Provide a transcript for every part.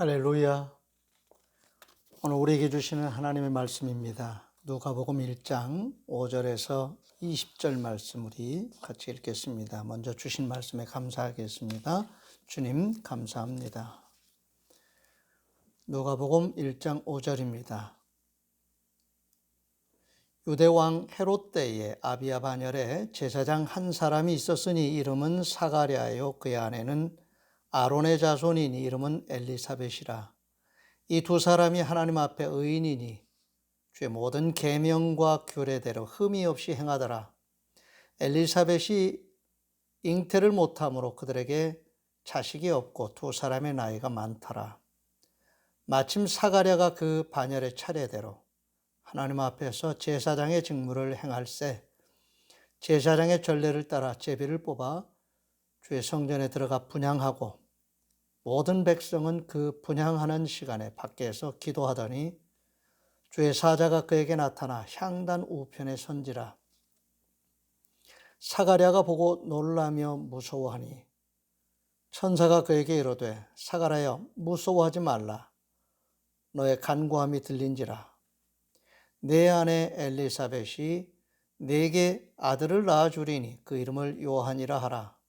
할렐루야. 오늘 우리에게 주시는 하나님의 말씀입니다. 누가복음 1장 5절에서 20절 말씀 우리 같이 읽겠습니다. 먼저 주신 말씀에 감사하겠습니다. 주님 감사합니다. 누가복음 1장 5절입니다. 유대왕 헤롯 때에 아비야 반열에 제사장 한 사람이 있었으니 이름은 사가랴요 그의 아내는 아론의 자손이니 이름은 엘리사벳이라. 이 두 사람이 하나님 앞에 의인이니 주의 모든 계명과 규례대로 흠이 없이 행하더라. 엘리사벳이 잉태를 못함으로 그들에게 자식이 없고 두 사람의 나이가 많더라. 마침 사가랴가 그 반열의 차례대로 하나님 앞에서 제사장의 직무를 행할세 제사장의 전례를 따라 제비를 뽑아 주의 성전에 들어가 분향하고 모든 백성은 그 분향하는 시간에 밖에서 기도하더니 주의 사자가 그에게 나타나 향단 우편에 선지라. 사가랴가 보고 놀라며 무서워하니 천사가 그에게 이르되 사가랴여 무서워하지 말라. 너의 간구함이 들린지라. 내 아내 엘리사벳이 네게 아들을 낳아주리니 그 이름을 요한이라 하라.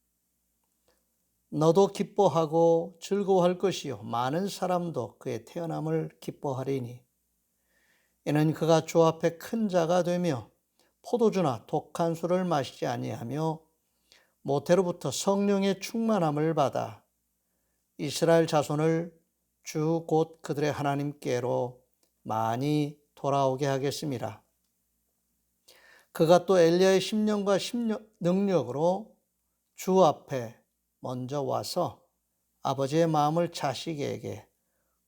너도 기뻐하고 즐거워할 것이요 많은 사람도 그의 태어남을 기뻐하리니 이는 그가 주 앞에 큰 자가 되며 포도주나 독한 술을 마시지 아니하며 모태로부터 성령의 충만함을 받아 이스라엘 자손을 주 곧 그들의 하나님께로 많이 돌아오게 하겠음이라. 그가 또 엘리야의 심령과 능력으로 주 앞에 먼저 와서 아버지의 마음을 자식에게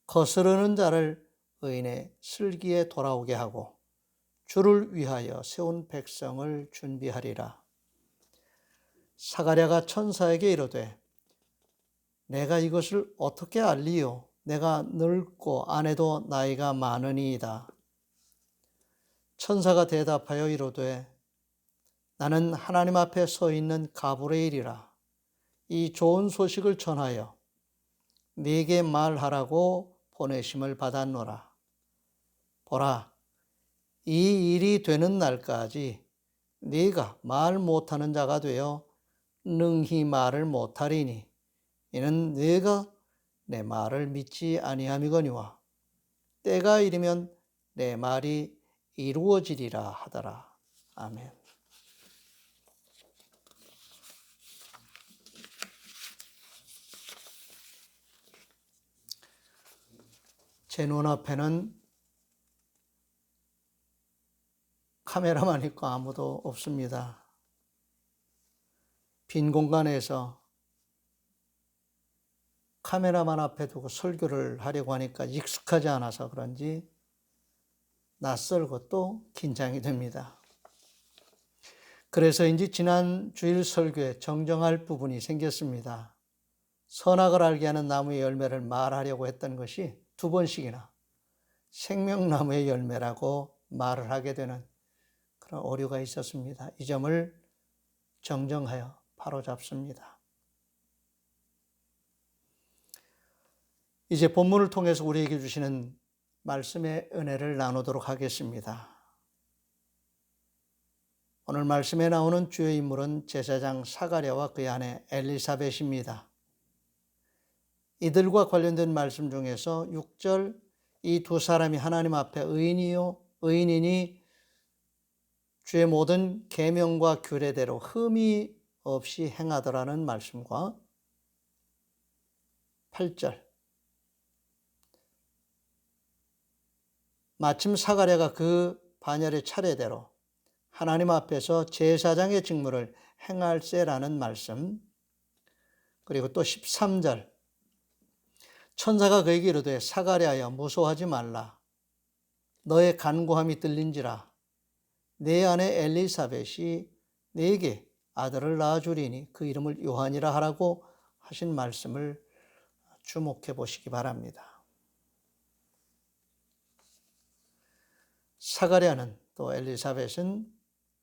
거스르는 자를 의인의 슬기에 돌아오게 하고 주를 위하여 세운 백성을 준비하리라. 사가랴가 천사에게 이르되 내가 이것을 어떻게 알리요? 내가 늙고 아내도 나이가 많으니이다. 천사가 대답하여 이르되 나는 하나님 앞에 서 있는 가브리엘이라. 이 좋은 소식을 전하여 네게 말하라고 보내심을 받았노라. 보라, 이 일이 되는 날까지 네가 말 못하는 자가 되어 능히 말을 못하리니 이는 네가 내 말을 믿지 아니함이거니와 때가 이르면 내 말이 이루어지리라 하더라. 아멘. 제 눈앞에는 카메라만 있고 아무도 없습니다. 빈 공간에서 카메라만 앞에 두고 설교를 하려고 하니까 익숙하지 않아서 그런지 낯설고 또 긴장이 됩니다. 그래서인지 지난 주일 설교에 정정할 부분이 생겼습니다. 선악을 알게 하는 나무의 열매를 말하려고 했던 것이 두 번씩이나 생명나무의 열매라고 말을 하게 되는 그런 오류가 있었습니다. 이 점을 정정하여 바로잡습니다. 이제 본문을 통해서 우리에게 주시는 말씀의 은혜를 나누도록 하겠습니다. 오늘 말씀에 나오는 주요 인물은 제사장 사가랴와 그의 아내 엘리사벳입니다. 이들과 관련된 말씀 중에서 6절 이 두 사람이 하나님 앞에 의인이니 주의 모든 계명과 규례대로 흠이 없이 행하더라는 말씀과 8절 마침 사가랴가 그 반열의 차례대로 하나님 앞에서 제사장의 직무를 행할세라는 말씀, 그리고 또 13절 천사가 그에게 이르되 사가랴여 무서워하지 말라. 너의 간구함이 들린지라. 내 아내 엘리사벳이 네게 아들을 낳아주리니 그 이름을 요한이라 하라고 하신 말씀을 주목해 보시기 바랍니다. 사가랴는 또 엘리사벳은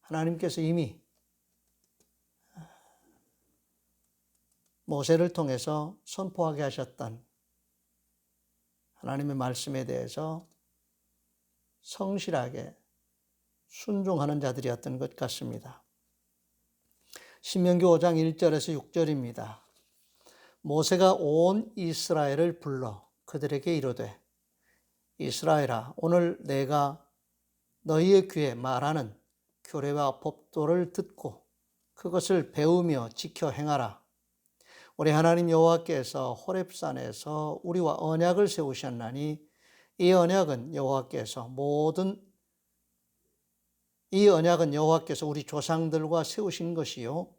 하나님께서 이미 모세를 통해서 선포하게 하셨던 하나님의 말씀에 대해서 성실하게 순종하는 자들이었던 것 같습니다. 신명기 5장 1절에서 6절입니다. 모세가 온 이스라엘을 불러 그들에게 이르되 이스라엘아 오늘 내가 너희의 귀에 말하는 규례와 법도를 듣고 그것을 배우며 지켜 행하라. 우리 하나님 여호와께서 호렙산에서 우리와 언약을 세우셨나니 이 언약은 여호와께서 우리 조상들과 세우신 것이요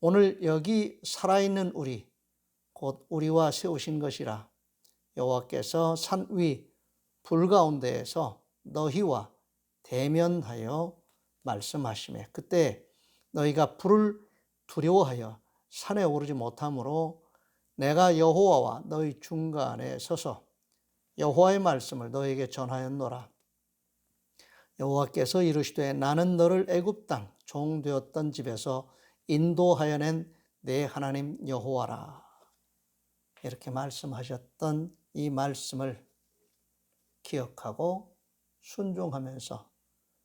오늘 여기 살아있는 우리 곧 우리와 세우신 것이라. 여호와께서 산 위 불 가운데에서 너희와 대면하여 말씀하시매 그때 너희가 불을 두려워하여 산에 오르지 못하므로 내가 여호와와 너희 중간에 서서 여호와의 말씀을 너희에게 전하였노라. 여호와께서 이르시되 나는 너를 애굽 땅 종되었던 집에서 인도하여 낸 내 하나님 여호와라. 이렇게 말씀하셨던 이 말씀을 기억하고 순종하면서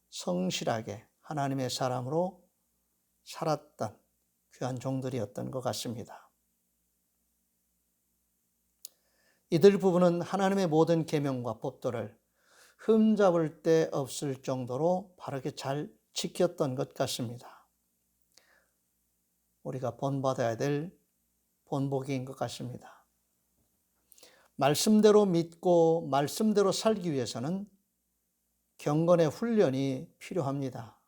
성실하게 하나님의 사람으로 살았던 귀한 종들이었던 것 같습니다. 이들 부부는 하나님의 모든 계명과 법도를 흠잡을 데 없을 정도로 바르게 잘 지켰던 것 같습니다. 우리가 본받아야 될 본보기인 것 같습니다. 말씀대로 믿고 말씀대로 살기 위해서는 경건의 훈련이 필요합니다.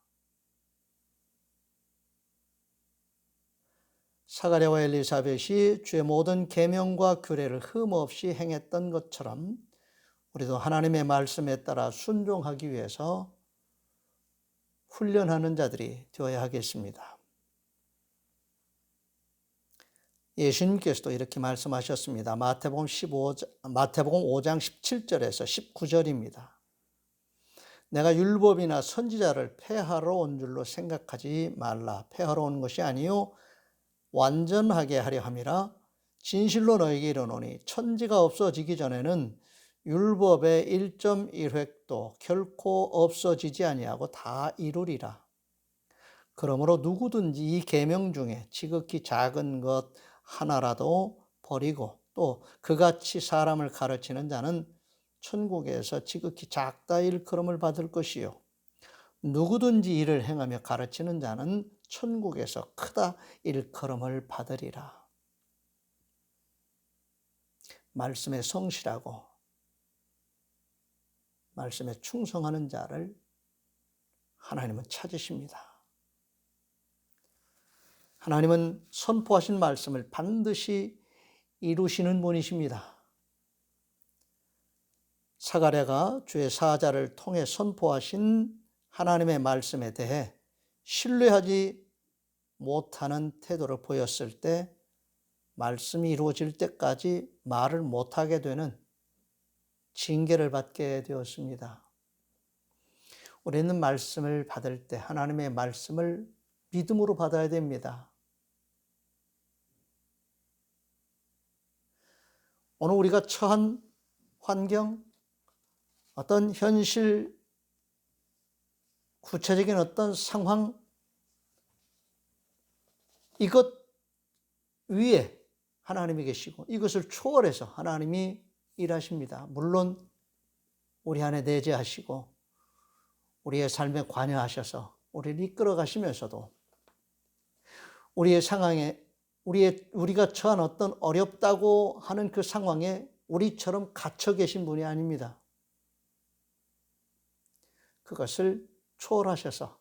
사가랴와 엘리사벳이 주의 모든 계명과 규례를 흠없이 행했던 것처럼 우리도 하나님의 말씀에 따라 순종하기 위해서 훈련하는 자들이 되어야 하겠습니다. 예수님께서도 이렇게 말씀하셨습니다. 마태복음 5장 17절에서 19절입니다. 내가 율법이나 선지자를 폐하러 온 줄로 생각하지 말라. 폐하러 온 것이 아니요 완전하게 하려 함이라. 진실로 너에게 이르노니 천지가 없어지기 전에는 율법의 1.1획도 결코 없어지지 아니하고 다 이루리라. 그러므로 누구든지 이 계명 중에 지극히 작은 것 하나라도 버리고 또 그같이 사람을 가르치는 자는 천국에서 지극히 작다 일컬음을 받을 것이요 누구든지 이를 행하며 가르치는 자는 천국에서 크다 일컬음을 받으리라. 말씀에 성실하고 말씀에 충성하는 자를 하나님은 찾으십니다. 하나님은 선포하신 말씀을 반드시 이루시는 분이십니다. 사가랴가 주의 사자를 통해 선포하신 하나님의 말씀에 대해 신뢰하지 못하는 태도를 보였을 때 말씀이 이루어질 때까지 말을 못하게 되는 징계를 받게 되었습니다. 우리는 말씀을 받을 때 하나님의 말씀을 믿음으로 받아야 됩니다. 오늘 우리가 처한 환경, 어떤 현실, 구체적인 어떤 상황, 이것 위에 하나님이 계시고 이것을 초월해서 하나님이 일하십니다. 물론 우리 안에 내재하시고 우리의 삶에 관여하셔서 우리를 이끌어 가시면서도 우리의 상황에 우리가 처한 어떤 어렵다고 하는 그 상황에 우리처럼 갇혀 계신 분이 아닙니다. 그것을 초월하셔서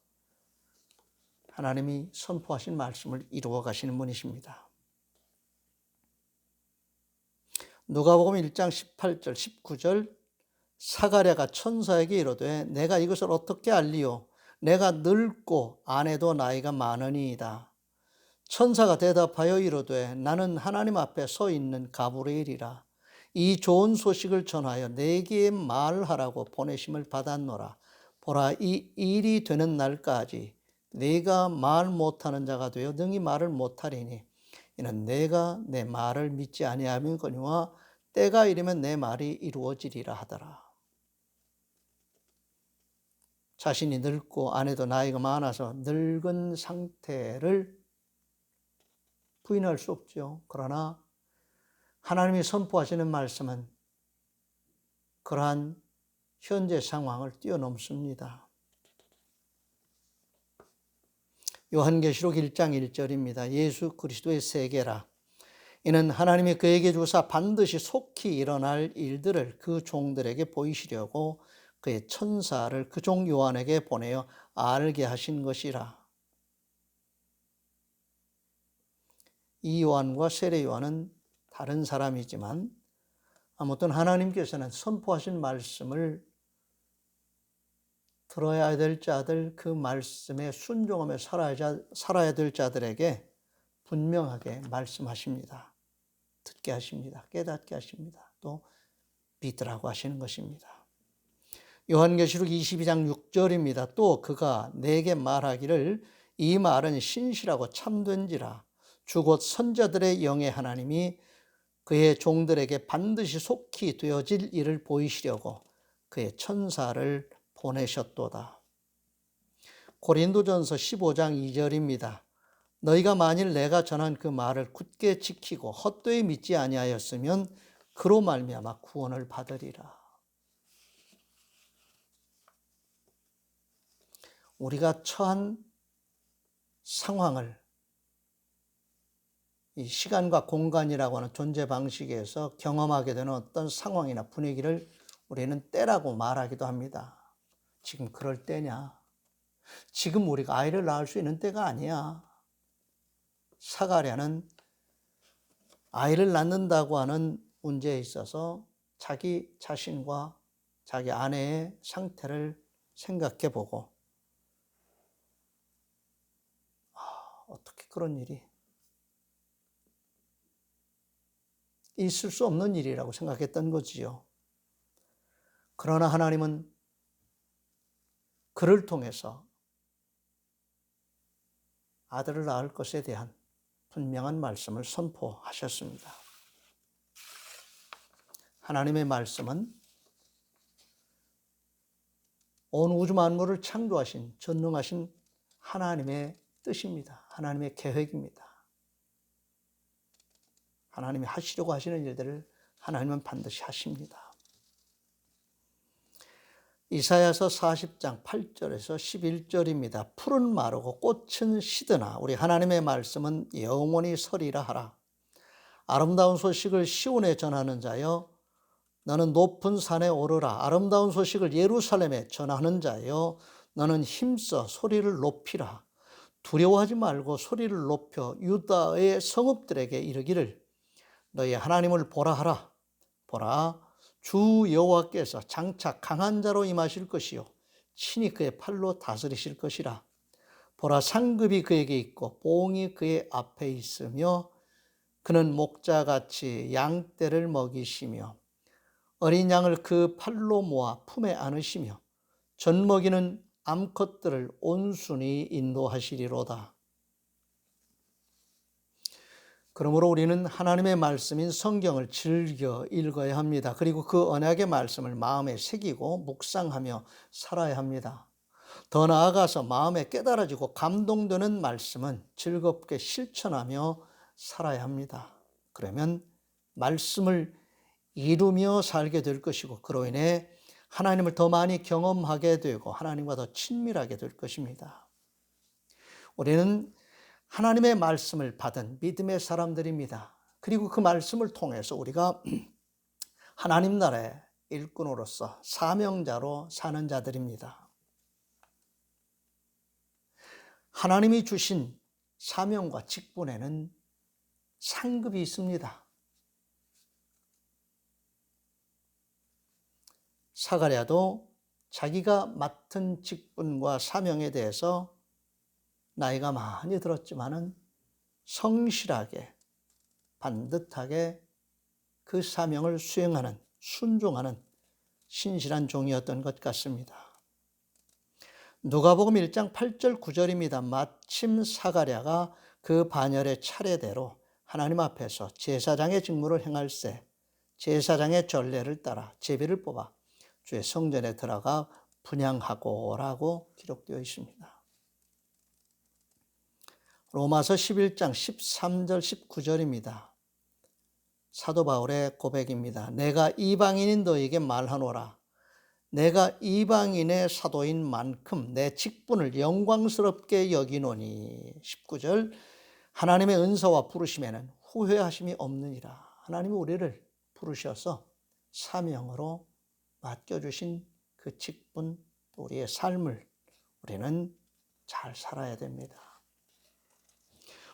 하나님이 선포하신 말씀을 이루어 가시는 분이십니다. 누가복음 1장 18절 19절 사가랴가 천사에게 이르되 내가 이것을 어떻게 알리요? 내가 늙고 아내도 나이가 많으니이다. 천사가 대답하여 이르되 나는 하나님 앞에 서 있는 가브리엘이라. 이 좋은 소식을 전하여 내게 말하라고 보내심을 받았노라. 보라, 이 일이 되는 날까지 내가 말 못하는 자가 되어 능히 말을 못하리니 이는 내가 내 말을 믿지 아니함이거니와 때가 이르면 내 말이 이루어지리라 하더라. 자신이 늙고 아내도 나이가 많아서 늙은 상태를 부인할 수 없죠. 그러나 하나님이 선포하시는 말씀은 그러한 현재 상황을 뛰어넘습니다. 요한계시록 1장 1절입니다. 예수 그리스도의 세계라. 이는 하나님이 그에게 주사 반드시 속히 일어날 일들을 그 종들에게 보이시려고 그의 천사를 그 종 요한에게 보내어 알게 하신 것이라. 이 요한과 세례 요한은 다른 사람이지만 아무튼 하나님께서는 선포하신 말씀을 들어야 될 자들, 그 말씀에 순종하며 살아야 될 자들에게 분명하게 말씀하십니다. 듣게 하십니다. 깨닫게 하십니다. 또 믿으라고 하시는 것입니다. 요한계시록 22장 6절입니다. 또 그가 내게 말하기를 이 말은 신실하고 참된지라. 주 곧 선자들의 영의 하나님이 그의 종들에게 반드시 속히 되어질 일을 보이시려고 그의 천사를 보내셨도다. 고린도전서 15장 2절입니다. 너희가 만일 내가 전한 그 말을 굳게 지키고 헛되이 믿지 아니하였으면 그로 말미암아 구원을 받으리라. 우리가 처한 상황을 이 시간과 공간이라고 하는 존재 방식에서 경험하게 되는 어떤 상황이나 분위기를 우리는 때라고 말하기도 합니다. 지금 그럴 때냐? 지금 우리가 아이를 낳을 수 있는 때가 아니야. 사가랴는 아이를 낳는다고 하는 문제에 있어서 자기 자신과 자기 아내의 상태를 생각해 보고 어떻게 그런 일이 있을 수 없는 일이라고 생각했던 거지요. 그러나 하나님은 그를 통해서 아들을 낳을 것에 대한 분명한 말씀을 선포하셨습니다. 하나님의 말씀은 온 우주 만물을 창조하신 전능하신 하나님의 뜻입니다. 하나님의 계획입니다. 하나님이 하시려고 하시는 일들을 하나님은 반드시 하십니다. 이사야서 40장 8절에서 11절입니다. 풀은 마르고 꽃은 시드나 우리 하나님의 말씀은 영원히 서리라 하라. 아름다운 소식을 시온에 전하는 자여 너는 높은 산에 오르라. 아름다운 소식을 예루살렘에 전하는 자여 너는 힘써 소리를 높이라. 두려워하지 말고 소리를 높여 유다의 성읍들에게 이르기를 너희 하나님을 보라 하라. 보라, 주 여호와께서 장차 강한 자로 임하실 것이요 친히 그의 팔로 다스리실 것이라. 보라, 상급이 그에게 있고 보응이 그의 앞에 있으며 그는 목자같이 양떼를 먹이시며 어린 양을 그 팔로 모아 품에 안으시며 젖먹이는 암컷들을 온순히 인도하시리로다. 그러므로 우리는 하나님의 말씀인 성경을 즐겨 읽어야 합니다. 그리고 그 언약의 말씀을 마음에 새기고 묵상하며 살아야 합니다. 더 나아가서 마음에 깨달아지고 감동되는 말씀은 즐겁게 실천하며 살아야 합니다. 그러면 말씀을 이루며 살게 될 것이고 그로 인해 하나님을 더 많이 경험하게 되고 하나님과 더 친밀하게 될 것입니다. 우리는 하나님의 말씀을 받은 믿음의 사람들입니다. 그리고 그 말씀을 통해서 우리가 하나님 나라의 일꾼으로서 사명자로 사는 자들입니다. 하나님이 주신 사명과 직분에는 상급이 있습니다. 사가랴도 자기가 맡은 직분과 사명에 대해서 나이가 많이 들었지만은 성실하게 반듯하게 그 사명을 수행하는 순종하는 신실한 종이었던 것 같습니다. 누가복음 1장 8절 9절입니다. 마침 사가랴가 그 반열의 차례대로 하나님 앞에서 제사장의 직무를 행할세 제사장의 전례를 따라 제비를 뽑아 주의 성전에 들어가 분향하고라고 기록되어 있습니다. 로마서 11장 13절 19절입니다. 사도 바울의 고백입니다. 내가 이방인인 너에게 말하노라. 내가 이방인의 사도인 만큼 내 직분을 영광스럽게 여기노니. 19절 하나님의 은사와 부르심에는 후회하심이 없느니라. 하나님이 우리를 부르셔서 사명으로 맡겨주신 그 직분, 우리의 삶을 우리는 잘 살아야 됩니다.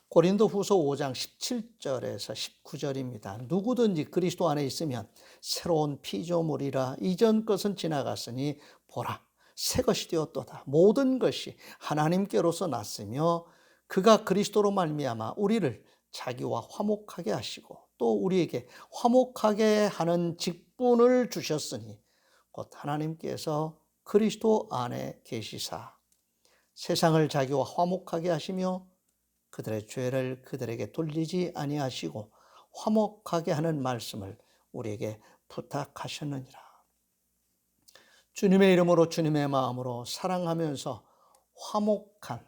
고린도 후서 5장 17절에서 19절입니다. 누구든지 그리스도 안에 있으면 새로운 피조물이라. 이전 것은 지나갔으니 보라, 새 것이 되었도다. 모든 것이 하나님께로서 났으며 그가 그리스도로 말미암아 우리를 자기와 화목하게 하시고 또 우리에게 화목하게 하는 직분을 주셨으니 곧 하나님께서 그리스도 안에 계시사 세상을 자기와 화목하게 하시며 그들의 죄를 그들에게 돌리지 아니하시고 화목하게 하는 말씀을 우리에게 부탁하셨느니라. 주님의 이름으로 주님의 마음으로 사랑하면서 화목한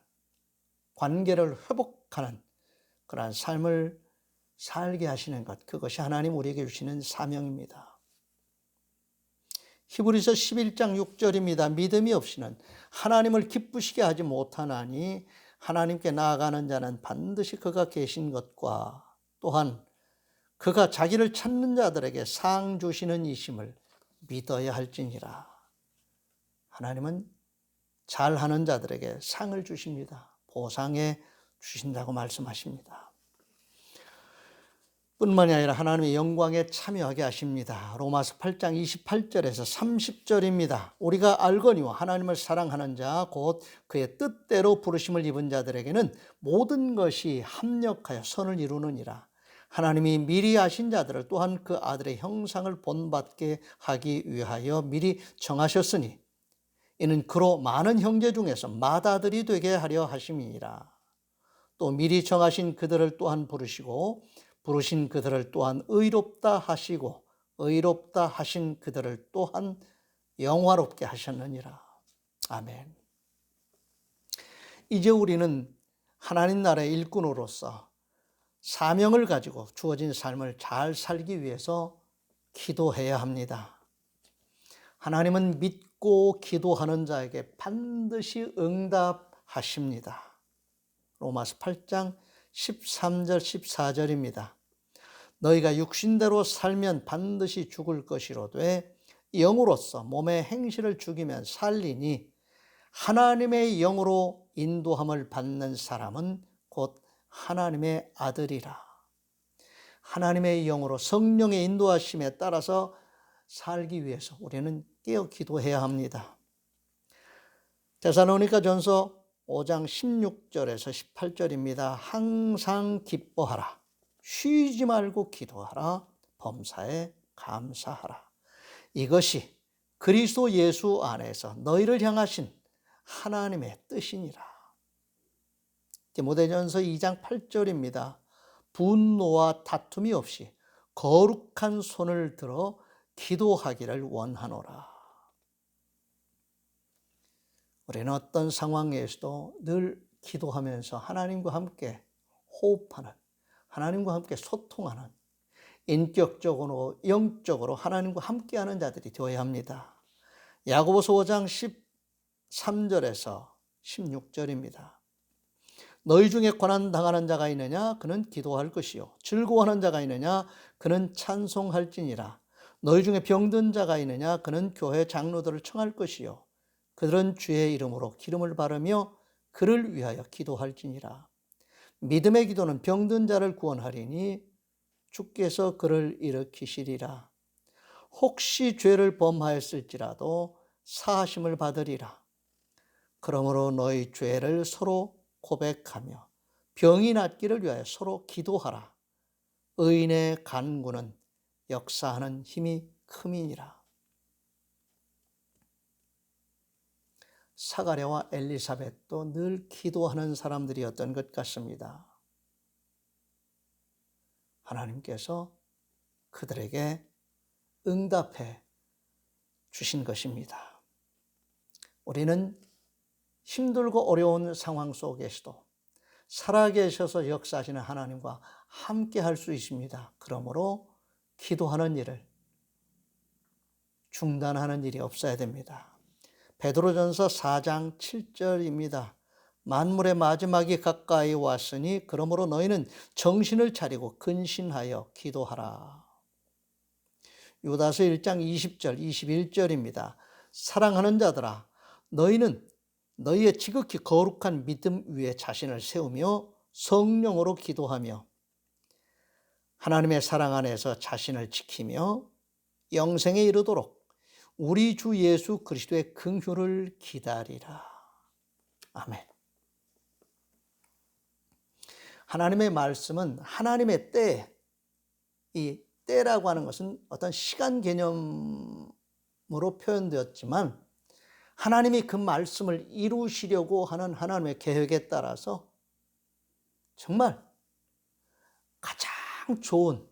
관계를 회복하는 그러한 삶을 살게 하시는 것, 그것이 하나님 우리에게 주시는 사명입니다. 히브리서 11장 6절입니다. 믿음이 없이는 하나님을 기쁘시게 하지 못하나니 하나님께 나아가는 자는 반드시 그가 계신 것과 또한 그가 자기를 찾는 자들에게 상 주시는 이심을 믿어야 할지니라. 하나님은 잘하는 자들에게 상을 주십니다. 보상해 주신다고 말씀하십니다. 뿐만이 아니라 하나님의 영광에 참여하게 하십니다. 로마서 8장 28절에서 30절입니다. 우리가 알거니와 하나님을 사랑하는 자 곧 그의 뜻대로 부르심을 입은 자들에게는 모든 것이 합력하여 선을 이루느니라. 하나님이 미리 아신 자들을 또한 그 아들의 형상을 본받게 하기 위하여 미리 정하셨으니 이는 그로 많은 형제 중에서 맏아들이 되게 하려 하심이니라. 또 미리 정하신 그들을 또한 부르시고 부르신 그들을 또한 의롭다 하시고 의롭다 하신 그들을 또한 영화롭게 하셨느니라. 아멘. 이제 우리는 하나님 나라의 일꾼으로서 사명을 가지고 주어진 삶을 잘 살기 위해서 기도해야 합니다. 하나님은 믿고 기도하는 자에게 반드시 응답하십니다. 로마서 8장 13절 14절입니다. 너희가 육신대로 살면 반드시 죽을 것이로되 영으로서 몸의 행실을 죽이면 살리니 하나님의 영으로 인도함을 받는 사람은 곧 하나님의 아들이라. 하나님의 영으로 성령의 인도하심에 따라서 살기 위해서 우리는 깨어 기도해야 합니다. 데살로니가전서 5장 16절에서 18절입니다. 항상 기뻐하라. 쉬지 말고 기도하라. 범사에 감사하라. 이것이 그리스도 예수 안에서 너희를 향하신 하나님의 뜻이니라. 디모데전서 2장 8절입니다. 분노와 다툼이 없이 거룩한 손을 들어 기도하기를 원하노라. 우리는 어떤 상황에서도 늘 기도하면서 하나님과 함께 호흡하는, 하나님과 함께 소통하는, 인격적으로 영적으로 하나님과 함께하는 자들이 되어야 합니다. 야고보서 5장 13절에서 16절입니다. 너희 중에 고난 당하는 자가 있느냐? 그는 기도할 것이요. 즐거워하는 자가 있느냐? 그는 찬송할지니라. 너희 중에 병든 자가 있느냐? 그는 교회 장로들을 청할 것이요. 그들은 주의 이름으로 기름을 바르며 그를 위하여 기도할지니라. 믿음의 기도는 병든 자를 구원하리니 주께서 그를 일으키시리라. 혹시 죄를 범하였을지라도 사하심을 받으리라. 그러므로 너희 죄를 서로 고백하며 병이 낫기를 위하여 서로 기도하라. 의인의 간구는 역사하는 힘이 큼이니라. 사가랴와 엘리사벳도 늘 기도하는 사람들이었던 것 같습니다. 하나님께서 그들에게 응답해 주신 것입니다. 우리는 힘들고 어려운 상황 속에서도 살아계셔서 역사하시는 하나님과 함께 할 수 있습니다. 그러므로 기도하는 일을 중단하는 일이 없어야 됩니다. 베드로전서 4장 7절입니다. 만물의 마지막이 가까이 왔으니 그러므로 너희는 정신을 차리고 근신하여 기도하라. 유다서 1장 20절 21절입니다. 사랑하는 자들아 너희는 너희의 지극히 거룩한 믿음 위에 자신을 세우며 성령으로 기도하며 하나님의 사랑 안에서 자신을 지키며 영생에 이르도록 우리 주 예수 그리스도의 긍휼을 기다리라. 아멘. 하나님의 말씀은 하나님의 때, 이 때라고 하는 것은 어떤 시간 개념으로 표현되었지만 하나님이 그 말씀을 이루시려고 하는 하나님의 계획에 따라서 정말 가장 좋은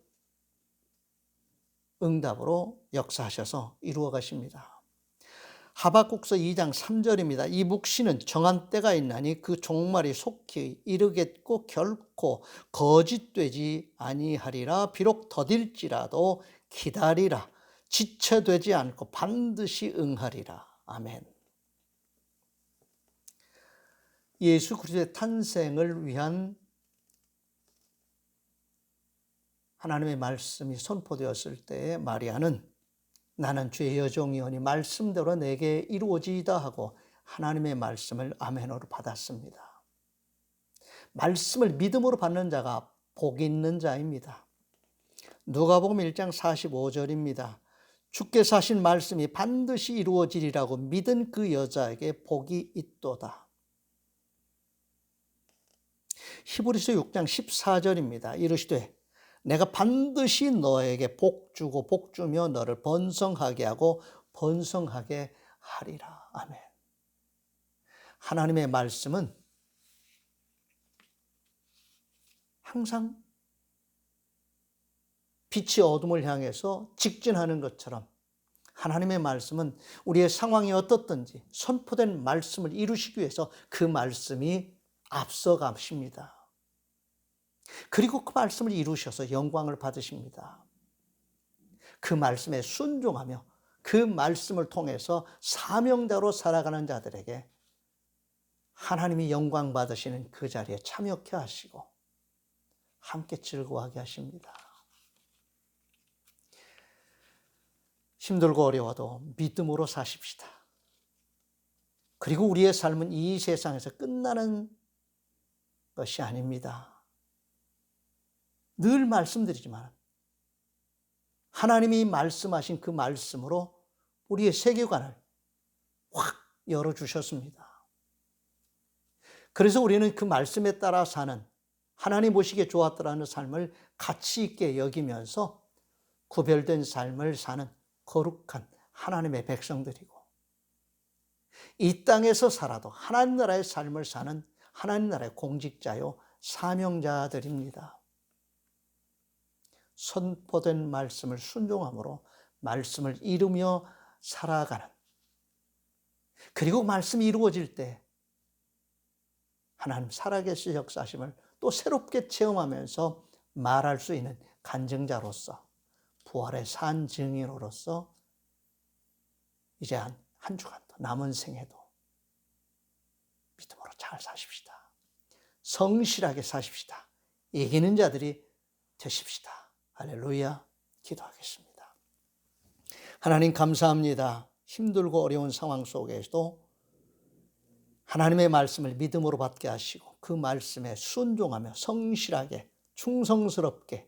응답으로 역사하셔서 이루어 가십니다. 하박국서 2장 3절입니다. 이 묵시는 정한 때가 있나니 그 종말이 속히 이르겠고 결코 거짓되지 아니하리라. 비록 더딜지라도 기다리라. 지체되지 않고 반드시 응하리라. 아멘. 예수 그리스도의 탄생을 위한 하나님의 말씀이 선포되었을 때에 마리아는 나는 주의 여종이오니 말씀대로 내게 이루어지이다 하고 하나님의 말씀을 아멘으로 받았습니다. 말씀을 믿음으로 받는 자가 복이 있는 자입니다. 누가복음 1장 45절입니다. 주께서 하신 말씀이 반드시 이루어지리라고 믿은 그 여자에게 복이 있도다. 히브리서 6장 14절입니다. 이르시되 내가 반드시 너에게 복 주고 복 주며 너를 번성하게 하고 번성하게 하리라. 아멘. 하나님의 말씀은 항상 빛이 어둠을 향해서 직진하는 것처럼 하나님의 말씀은 우리의 상황이 어떻든지 선포된 말씀을 이루시기 위해서 그 말씀이 앞서가십니다. 그리고 그 말씀을 이루셔서 영광을 받으십니다. 그 말씀에 순종하며 그 말씀을 통해서 사명자로 살아가는 자들에게 하나님이 영광 받으시는 그 자리에 참여케 하시고 함께 즐거워하게 하십니다. 힘들고 어려워도 믿음으로 사십시다. 그리고 우리의 삶은 이 세상에서 끝나는 것이 아닙니다. 늘 말씀드리지만 하나님이 말씀하신 그 말씀으로 우리의 세계관을 확 열어주셨습니다. 그래서 우리는 그 말씀에 따라 사는 하나님 보시기에 좋았더라는 삶을 가치 있게 여기면서 구별된 삶을 사는 거룩한 하나님의 백성들이고 이 땅에서 살아도 하나님 나라의 삶을 사는 하나님 나라의 공직자요 사명자들입니다. 선포된 말씀을 순종함으로 말씀을 이루며 살아가는, 그리고 말씀이 이루어질 때 하나님 살아계신 역사하심을 또 새롭게 체험하면서 말할 수 있는 간증자로서 부활의 산 증인으로서 이제 한 주간 더 남은 생에도 믿음으로 잘 사십시다. 성실하게 사십시다. 이기는 자들이 되십시다. 할렐루야. 기도하겠습니다. 하나님 감사합니다. 힘들고 어려운 상황 속에서도 하나님의 말씀을 믿음으로 받게 하시고 그 말씀에 순종하며 성실하게 충성스럽게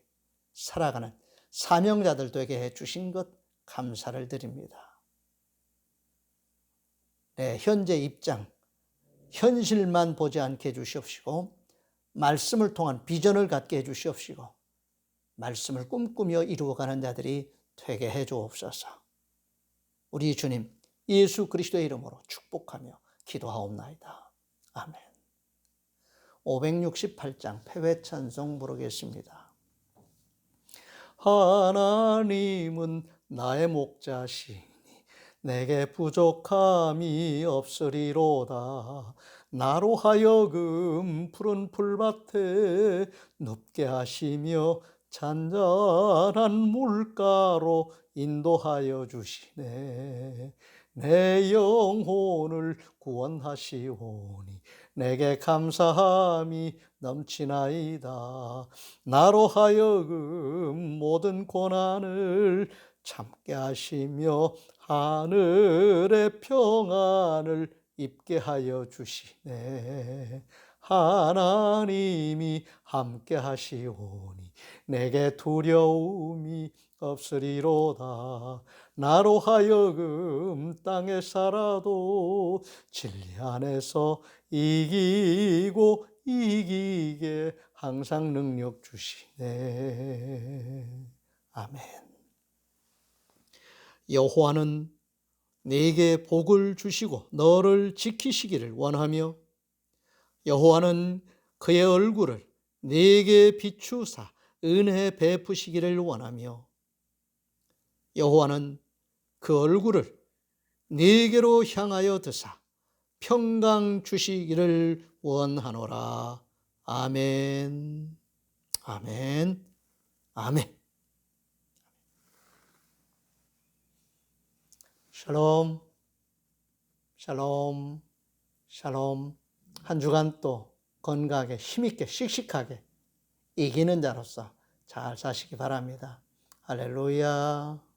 살아가는 사명자들 되게 해주신 것 감사를 드립니다. 내 현재 입장, 현실만 보지 않게 해주시옵시고 말씀을 통한 비전을 갖게 해주시옵시고 말씀을 꿈꾸며 이루어가는 자들이 되게 해주옵소서. 우리 주님 예수 그리스도의 이름으로 축복하며 기도하옵나이다. 아멘. 568장 패회찬송 부르겠습니다. 하나님은 나의 목자시니 내게 부족함이 없으리로다. 나로 하여금 푸른 풀밭에 눕게 하시며 잔잔한 물가로 인도하여 주시네. 내 영혼을 구원하시오니 내게 감사함이 넘치나이다. 나로 하여금 모든 고난을 참게 하시며 하늘의 평안을 입게 하여 주시네. 하나님이 함께 하시오니 내게 두려움이 없으리로다. 나로 하여금 땅에 살아도 진리 안에서 이기고 이기게 항상 능력 주시네. 아멘. 여호와는 네게 복을 주시고 너를 지키시기를 원하며 여호와는 그의 얼굴을 네게 비추사 은혜 베푸시기를 원하며 여호와는 그 얼굴을 네게로 향하여 드사 평강 주시기를 원하노라. 아멘. 아멘. 아멘. 샬롬. 샬롬. 샬롬. 한 주간 또 건강하게 힘있게 씩씩하게 이기는 자로서 잘 사시기 바랍니다. 할렐루야.